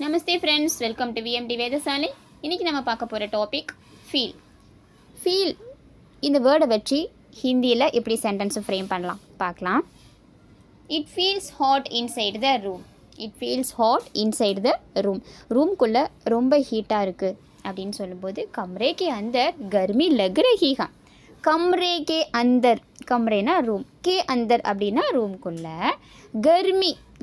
Namaste friends, welcome to VMT Vedashala. இன்றைக்கி நம்ம பார்க்க போகிற டாபிக் ஃபீல். இந்த வேர்டை வச்சு ஹிந்தியில் எப்படி சென்டென்ஸை ஃப்ரேம் பண்ணலாம் பார்க்கலாம். It feels hot inside the room. It feels hot inside the room. ரூம்குள்ளே ரொம்ப ஹீட்டாக இருக்குது அப்படின்னு சொல்லும்போது கம்ரே கே அந்தர் கர்மி லக் ரஹி ஹை. கம்ரே கே அந்தர், கம்ரேனா ரூம், கே அந்தர் அப்படின்னா ரூம்குள்ளே,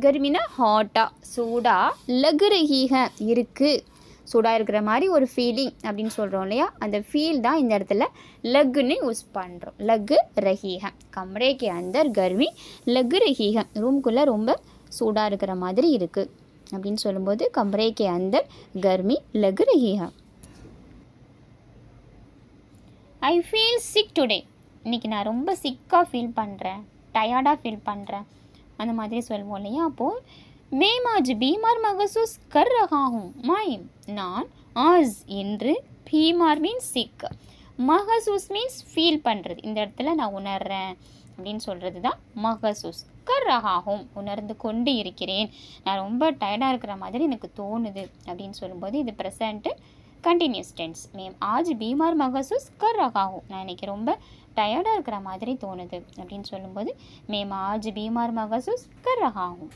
கர்மினா ஹாட்டாக சூடாக, லக் ரஹி ஹை இருக்குது, சூடாக இருக்கிற மாதிரி ஒரு ஃபீலிங் அப்படின்னு சொல்கிறோம் இல்லையா, அந்த ஃபீல் தான் இந்த இடத்துல லக்குன்னு யூஸ் பண்ணுறோம். லக் ரஹி ஹை, கம்ரே கே அந்தர் கர்மி லக் ரஹி ஹை, ரூம்குள்ளே ரொம்ப சூடாக இருக்கிற மாதிரி இருக்குது அப்படின்னு சொல்லும்போது கம்ரே கே அந்தர் கர்மி லக் ரஹி ஹை. I feel sick today. இன்றைக்கி நான் ரொம்ப சிக்காக ஃபீல் பண்ணுறேன், டயர்டாக ஃபீல் பண்ணுறேன் அந்த மாதிரி சொல்லுவோம் இல்லையா. அப்போது மேம் ஆஜ் பீமார் மகசூஸ் கர் ரஹா ஹூம். மைம் நான், ஆஸ் என்று, பீமார் மீன்ஸ் சிக், மகசூஸ் மீன்ஸ் ஃபீல் பண்ணுறது. இந்த இடத்துல நான் உணர்றேன் அப்படின்னு சொல்கிறது தான் மகசூஸ். கர் ரஹா ஹூம் உணர்ந்து கொண்டு இருக்கிறேன், நான் ரொம்ப டயர்டாக இருக்கிற மாதிரி எனக்கு தோணுது அப்படின்னு சொல்லும்போது இது ப்ரெசண்ட்டு கண்டினியூஸ் டென்ஸ். மேம் ஆஜ் பீமார் மகசூஸ் கர் ரஹா ஹூம், நான் இன்றைக்கி ரொம்ப டயர்டாக இருக்கிற மாதிரி தோணுது அப்படின்னு சொல்லும்போது மேம் ஆஜ் பீமார் மகசூஸ் கர் ரஹா ஹூம்.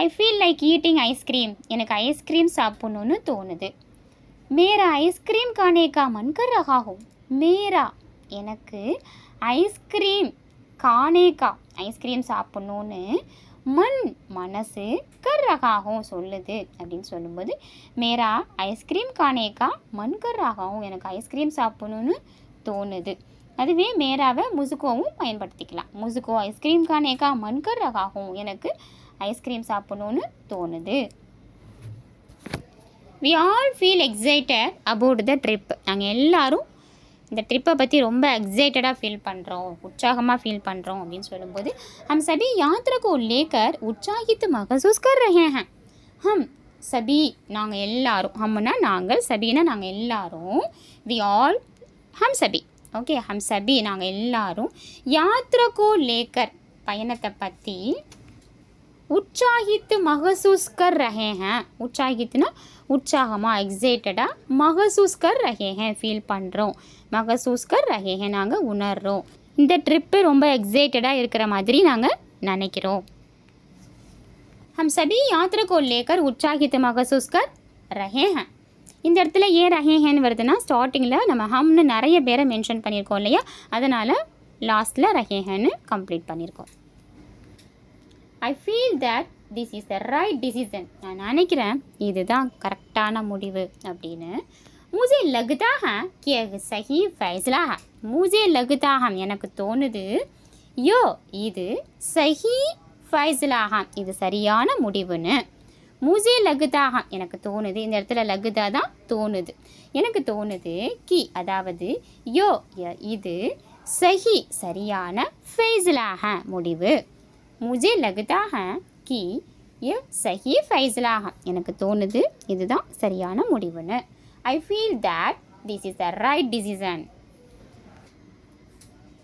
I feel like eating ice cream. எனக்கு ஐஸ்கிரீம் சாப்பிட்ணுன்னு தோணுது. மேரா ஐஸ்கிரீம் கானே கா மன் கர் ரஹா ஹூம். மேரா எனக்கு ஐஸ்கிரீம், கானே கா ஐஸ்கிரீம் சாப்பிட்ணுன்னு, மண் மனசு, கர் ரஹாவும் சொல்லுது அப்படின்னு சொல்லும்போது மேரா ஐஸ்கிரீம் கானேக்கா மண் கர் ரஹாவும், எனக்கு ஐஸ்கிரீம் சாப்பிடணும்னு தோணுது. அதுவே மேராவை முசுக்கோவும் பயன்படுத்திக்கலாம். முசுக்கோ ஐஸ்கிரீம் கானேக்கா மண் கர் ரஹாவும், எனக்கு ஐஸ்கிரீம் சாப்பிடணும்னு தோணுது. We all feel excited about the trip. நாங்கள் எல்லோரும் இந்த ட்ரிப்பை பற்றி ரொம்ப எக்ஸைட்டடாக ஃபீல் பண்ணுறோம், உற்சாகமாக ஃபீல் பண்ணுறோம் அப்படின்னு சொல்லும்போது ஹம் சபி யாத்ரா கோ லேக்கர் உற்சாகித் மகசூஸ் கர் ரஹே ஹை. ஹம் சபி நாங்கள் எல்லாரும், ஹம்னா நாங்கள், சபினா நாங்கள் எல்லாரும், வி ஆல் ஹம் சபி, ஓகே, ஹம் சபி நாங்கள் எல்லாரும், யாத்ரா கோ லேக்கர் பயணத்தை பற்றி, உற்சாகித்து மகசூஸ் கர் ரஹே ஹை. உற்சாகித்துனா உற்சாகமாக, எக்ஸைட்டடாக, மகசூஸ் கர் ரஹே ஹை ஃபீல் பண்ணுறோம், மகசூஸ் கர் ரஹே ஹை நாங்கள் உணர்கிறோம், இந்த ட்ரிப்பு ரொம்ப எக்ஸைட்டடாக இருக்கிற மாதிரி நாங்கள் நினைக்கிறோம். ஹம் சபி யாத்ரா கோ லேக்கர் உற்சாகித்து மகசூஸ் கர் ரஹே ஹை. இந்த இடத்துல ஏன் ரஹே ஹைன்னு வருதுன்னா ஸ்டார்டிங்கில் நம்ம ஹம்னு நிறைய பேரை மென்ஷன் பண்ணியிருக்கோம் இல்லையா, அதனால் லாஸ்ட்டில் ரஹே ஹைன்னு கம்ப்ளீட் பண்ணியிருக்கோம். I feel that this is the right decision. நான் நினைக்கிறேன் இதுதான் கரெக்டான முடிவு அப்படின்னு. முझे लगता है कि सही फैसला है. मुझे लगता है எனக்கு தோணுது, யோ இது, சஹி ஃபைஸ்லா है இது சரியான முடிவுன்னு. முझे लगता है எனக்கு தோணுது, இந்த இடத்துல லகுதா தான் தோணுது, எனக்கு தோணுது, கி அதாவது யோ இது, சஹி சரியான, ஃபைஸ்லா है முடிவு. मुझे लगता है कि ये सही फैसला है எனக்கு தோணுது இதுதான் சரியான முடிவுன்னு. I feel that this is the right decision.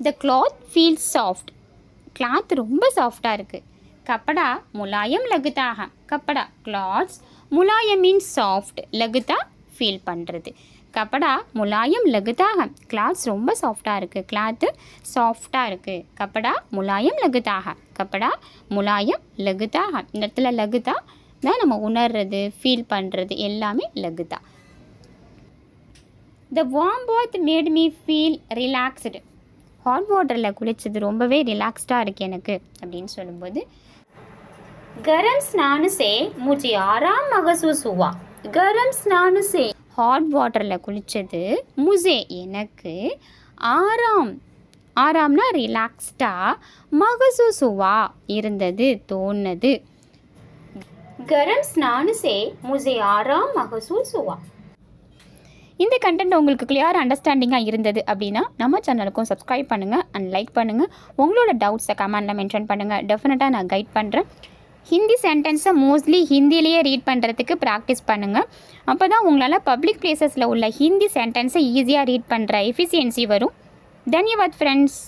The cloth feels soft. cloth ரொம்ப சாஃப்டாக இருக்குது. கப்படா முலாயம் லகுதா है. கப்படா cloths, முலாயம் மீன்ஸ் சாஃப்ட், லகுதா ஃபீல் பண்ணுறது. கப்படா முலாயம் லகுதா है. கிளாத்ஸ் ரொம்ப சாஃப்டாக இருக்குது, கிளாத்து சாஃப்டாக இருக்குது. கப்படா முலாயம் லகுதா है. கப்படா முலாயம் லகுதா है. இந்த இடத்துல லகுதா தான் நம்ம உணர்றது, ஃபீல் பண்ணுறது எல்லாமே லகுதா. The warm bath made me feel relaxed. Hot வாட்டரில் குளித்தது ரொம்பவே ரிலாக்ஸ்டாக இருக்குது எனக்கு அப்படின்னு சொல்லும்போது கரம் ஸ்நானு சே முझे ஆராம் மகசூஸ் ஹுவா. கரம் ஸ்நானு சே ஹாட் வாட்டரில் குளித்தது, முझे எனக்கு, ஆராம் ஆராம்னா ரிலாக்ஸ்டாக, மகசூஸ் ஹுவா இருந்தது, தோணுது. கரம் ஸ்நானு சே முझे ஆராம் மகசூஸ் ஹுவா. இந்த கண்டென்ட் உங்களுக்கு கிளியர் அண்டர்ஸ்டாண்டிங்காக இருந்தது அப்படின்னா நம்ம சேனலுக்கும் சப்ஸ்கிரைப் பண்ணுங்கள் அண்ட் லைக் பண்ணுங்கள். உங்களோட டவுட்ஸை கமெண்டில் மென்ஷன் பண்ணுங்கள், டெஃபினட்டாக நான் கைட் பண்ணுறேன். ஹிந்தி சென்டென்ஸை மோஸ்ட்லி ஹிந்திலேயே ரீட் பண்ணுறதுக்கு ப்ராக்டிஸ் பண்ணுங்கள். அப்போ தான் உங்களால் பப்ளிக் பிளேசஸில் உள்ள ஹிந்தி சென்டென்ஸை ஈஸியாக ரீட் பண்ணுற எஃபிஷியன்சி வரும். தன்யவாத் ஃப்ரெண்ட்ஸ்.